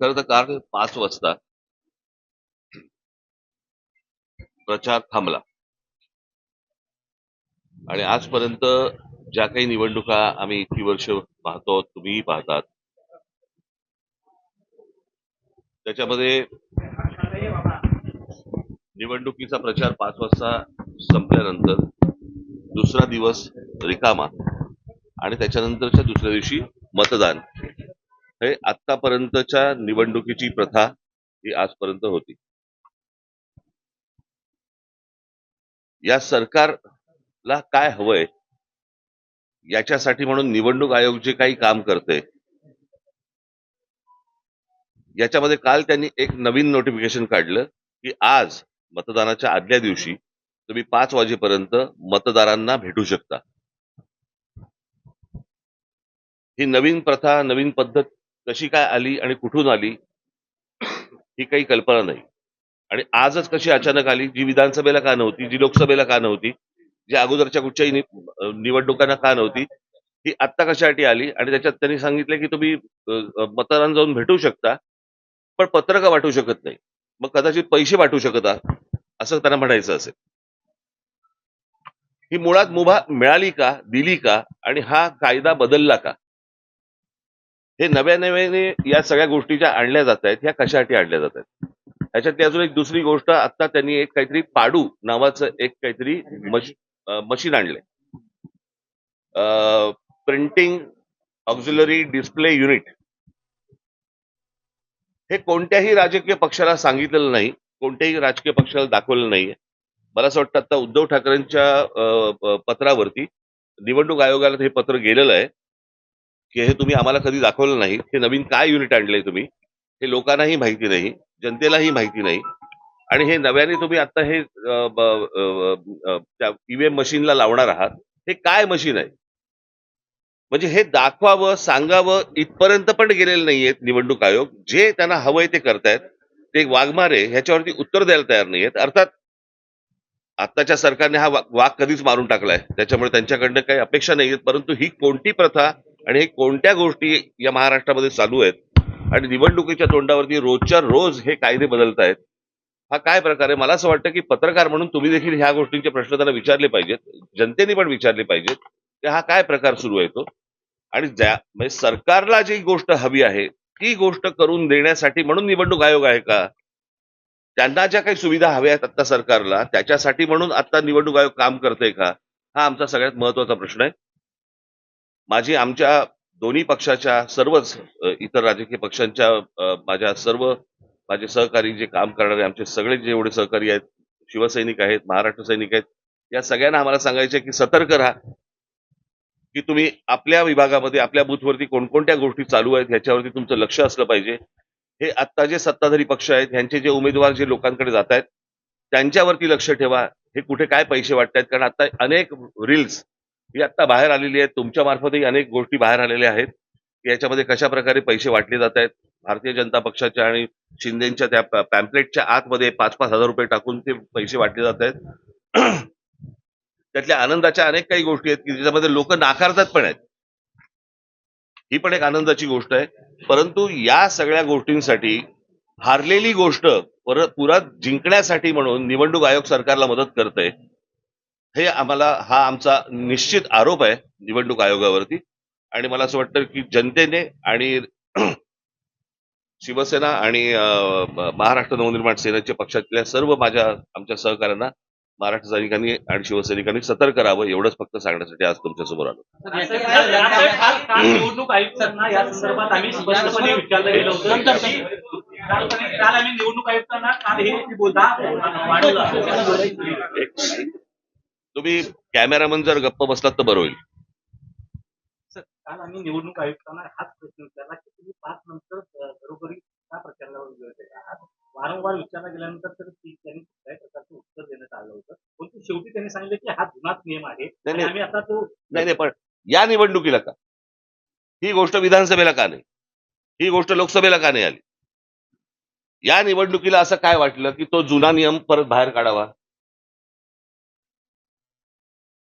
खरं तर काल 5 वाजता प्रचार थांबला आणि आजपर्यंत ज्या काही निवडणुका आम्ही इतकी वर्ष पाहतो, तुम्हीही पाहतात, त्याच्यामध्ये निवडणुकीचा प्रचार 5 वाजता संपल्यानंतर दुसरा दिवस रिकामा आणि त्याच्यानंतरच्या दुसऱ्या दिवशी मतदान, हे आतापर्यंतच्या निवडणुकीची प्रथा ही आजपर्यंत होती. या सरकारला काय हवंय याच्यासाठी म्हणून निवडणूक आयोग जे काही काम करते, याच्यामध्ये काल त्यांनी एक नवीन नोटिफिकेशन काढलं की आज मतदानाच्या आदल्या दिवशी तुम्ही 5 वाजेपर्यंत मतदारांना भेटू शकता. ही नवीन प्रथा, नवीन पद्धत कशी काय आली आणि कुठून आली ही काही कल्पना नाही. आणि आजच कशी अचानक आली, जी विधानसभेला का नव्हती, जी लोकसभेला का नव्हती, जी अगोदरच्या कुठच्याही निवडणुकांना का नव्हती, ही आत्ता कशासाठी आली. आणि त्याच्यात त्यांनी सांगितलं की तुम्ही मतदारांना जाऊन भेटू शकता, पण पत्रकं वाटू शकत नाही. मग कदाचित पैसे वाटू शकत आहात, असं त्यांना म्हणायचं असेल. ही मुळात मुभा मिळाली का, दिली का, आणि हा कायदा बदलला का, हे नव्याने या सगळ्या गोष्टी ज्या आणल्या जात आहेत, ह्या कशासाठी आणल्या जात आहेत. ह्याच्यातली अजून एक दुसरी गोष्ट, आता त्यांनी एक काहीतरी पाडू नावाचं एक काहीतरी मशीन आणलंय, प्रिंटिंग ऑक्झिलरी डिस्प्ले युनिट. हे कोणत्याही राजकीय पक्षाला सांगितलेलं नाही, कोणत्याही राजकीय पक्षाला दाखवलेलं नाहीये. मला असं वाटतं आता उद्धव ठाकरेंच्या पत्रावरती निवडणूक आयोगाला हे पत्र गेलेलं आहे की हे तुम्ही आम्हाला कधी दाखवलं नाही, हे नवीन काय युनिट आणलंय तुम्ही, हे लोकांनाही माहिती नाही, जनतेलाही माहिती नाही. आणि हे नव्याने तुम्ही आता हे त्या ईव्हीएम मशीनला लावणार आहात, हे काय मशीन आहे. म्हणजे हे दाखवावं, सांगावं इथपर्यंत पण गेलेले नाहीयेत निवडणूक आयोग. जे त्यांना हवंय ते करतायत. ते वाघमारे ह्याच्यावरती उत्तर द्यायला तयार नाहीयेत. अर्थात आत्ताच्या सरकारने हा वाघ कधीच मारून टाकलाय, त्याच्यामुळे त्यांच्याकडनं काही अपेक्षा नाहीयेत. परंतु ही कोणती प्रथा आणि हे कोणत्या गोष्टी या महाराष्ट्रामध्ये चालू आहेत आणि निवडणुकीच्या तोंडावरती रोजच्या रोज हे कायदे बदलतायत, हा काय प्रकार आहे. मला असं वाटतं की पत्रकार म्हणून तुम्ही देखील ह्या गोष्टींचे प्रश्न त्यांना विचारले पाहिजेत, जनतेने पण विचारले पाहिजेत की हा काय प्रकार सुरू आहे तो. आणि म्हणजे सरकारला जी गोष्ट हवी आहे ती गोष्ट करून देण्यासाठी म्हणून निवडणूक आयोग आहे का, त्यांना ज्या काही सुविधा हव्या आहेत आता सरकारला त्याच्यासाठी म्हणून आता निवडणूक आयोग काम करतंय का, हा आमचा सगळ्यात महत्वाचा प्रश्न आहे. आमच्या दोन्ही पक्षाच्या सर्वच इतर राजकीय पक्षांच्या माझे सहकारी जे काम करणारे आमचे सगळे जेवढे सहकारी आहेत, शिवसैनिक आहेत, महाराष्ट्र सैनिक आहेत, या सगळ्यांना आम्हाला सांगायचे की सतर्क राहा, की तुम्ही आपल्या विभागामध्ये आपल्या बूथवरती कोणकोणत्या गोष्टी चालू आहेत ह्याच्यावरती तुमचं लक्ष असलं पाहिजे. हे आत्ता जे सत्ताधारी पक्ष आहेत ह्यांचे जे उमेदवार जे लोकांकडे जात आहेत त्यांच्यावरती लक्ष ठेवा, हे कुठे काय पैसे वाटतायत. कारण आता अनेक रील्स ही आता बाहेर आलेली आहेत, तुमच्या मार्फतही अनेक गोष्टी बाहेर आलेल्या आहेत की याच्यामध्ये कशा प्रकारे पैसे वाटले जात आहेत. भारतीय जनता पक्षाच्या आणि शिंदेच्या त्या पॅम्पलेटच्या आतमध्ये 5,000-5,000 रुपये टाकून ते पैसे वाटले जात आहेत. त्यातल्या आनंदाच्या अनेक काही गोष्टी आहेत की ज्याच्यामध्ये लोक नाकारतात पण आहेत, ही पण एक आनंदाची गोष्ट आहे. परंतु या सगळ्या गोष्टींसाठी हारलेली गोष्ट परत पुरात जिंकण्यासाठी म्हणून निवडणूक आयोग सरकारला मदत करतंय, हे हा आमचा निश्चित आरोप आहे निवडणूक आयोगावरती. आणि मला असं वाटतं की जनतेने आणि शिवसेना आणि महाराष्ट्र नवनिर्माण सेनेच्या पक्षातल्या सर्व आमच्या सहकाऱ्यांना महाराष्ट्र सैनिकांनी आणि शिवसैनिकांनी सतर्क राहावं, एवढंच फक्त सांगण्यासाठी आज तुमच्यासमोर आलो. निवडणूक आयुक्तांना या संदर्भात आम्ही स्पष्टपणे विचारलं गेलं होतं. काल आम्ही निवडणूक आयुक्तांना काल हे बोलता तुम्ही कॅमेरामन जर गप्प बसलात तर बरं होईल. काल आम्ही निवडणूक आयुक्तांना हाच प्रश्न विचारला की तुम्ही 5 नंतर बरोबरी का प्रचाराला वेळ देत आहात. वारंवार विचारला गेल्यानंतर तर त्यांनी कुठल्याही प्रकारचं उत्तर देण्यात आलं होतं. परंतु शेवटी त्यांनी सांगितलं की हा जुनाच नियम आहे आणि आम्ही आता तो नाही, पण या निवडणुकीला का, ही गोष्ट विधानसभेला का नाही, ही गोष्ट लोकसभेला का नाही आली. या निवडणुकीला असं काय वाटलं की तो जुना नियम परत बाहेर काढावा.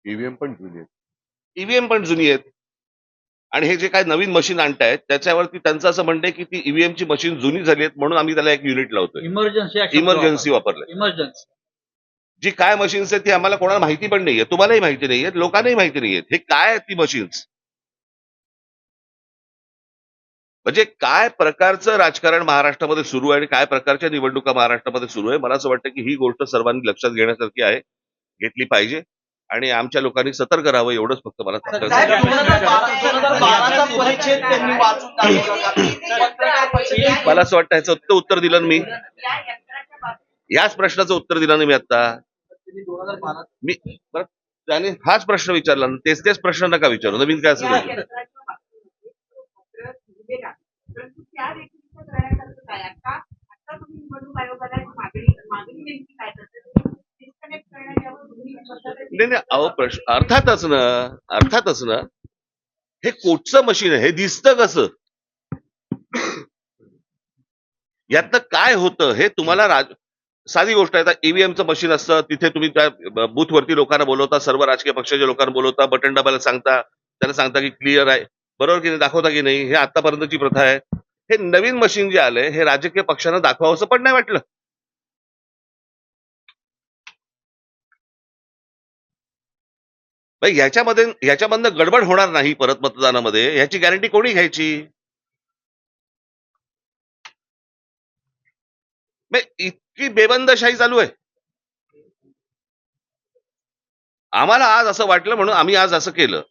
ईव्हीएम पण जुनी आहेत, आणि हे जे काय नवीन मशीन आणतायत त्याच्यावरती त्यांचं असं म्हणणं आहे की ती ईव्हीएमची मशीन जुनी झाली आहेत म्हणून आम्ही त्याला एक युनिट लावतोय. इमर्जन्सी वापरलंय. इमर्जन्सी जी काय मशीन्स आहेत ती आम्हाला कोणाला माहिती पण नाहीये, तुम्हालाही माहिती नाहीये, लोकांनाही माहिती नाहीये हे काय आहेत ती मशीन्स. म्हणजे काय प्रकारचं राजकारण महाराष्ट्रामध्ये सुरू आहे आणि काय प्रकारच्या निवडणुका महाराष्ट्रामध्ये सुरू आहे, मला असं वाटतं की ही गोष्ट सर्वांनी लक्षात घेण्यासारखी आहे, घेतली पाहिजे आणि आमच्या लोकांनी सतर्क राहावं एवढंच फक्त मला साहेब, सांगायचं. 2012चा परिच्छेद त्यांनी वाचून दाखवला. पत्रकार परिषदेत मला असं वाटतं ह्याचं उत्तर दिलं ना मी, याच प्रश्नाचं उत्तर दिलं ना मी आता. त्यांनी 2012 मी परत त्याने हाच प्रश्न विचारला ना, तेच प्रश्न नका विचारू, नवीन काय असेल ते. परंतु त्या व्यतिरिक्त करण्यासारखं काय आता तुम्ही निवडणूक आयोगाला मागणी नेमकी काय करता डिस्कनेक्ट करण्याच्यावर तुम्ही नाही अहो प्रश्न अर्थातच ना हे कोटचं मशीन आहे, हे दिसतं कसं, यातनं काय होतं हे तुम्हाला साधी गोष्ट आहे. ईव्हीएमचं मशीन असतं, तिथे तुम्ही त्या बूथवरती लोकांना बोलवता, सर्व राजकीय पक्षाच्या लोकांना बोलवता, बटन दाबायला सांगता, त्यांना सांगता की क्लिअर आहे, बरोबर की नाही, दाखवता की नाही, हे आतापर्यंतची प्रथा आहे. हे नवीन मशीन जे आलंय हे राजकीय पक्षांना दाखवावं असं पण नाही वाटलं. ह्याच्यामधनं गडबड होणार नाही परत मतदानामध्ये, ह्याची गॅरंटी कोणी घ्यायची. इतकी बेबंदशाही चालू आहे. आम्हाला आज असं वाटलं म्हणून आम्ही आज असं केलं.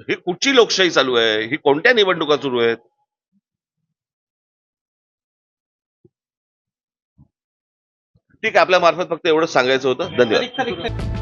ही कुठची लोकशाही चालू आहे, ही कोणत्या निवडणुका सुरू आहेत. ठीक आहे, आपल्या मार्फत फक्त एवढंच सांगायचं होतं. धन्यवाद.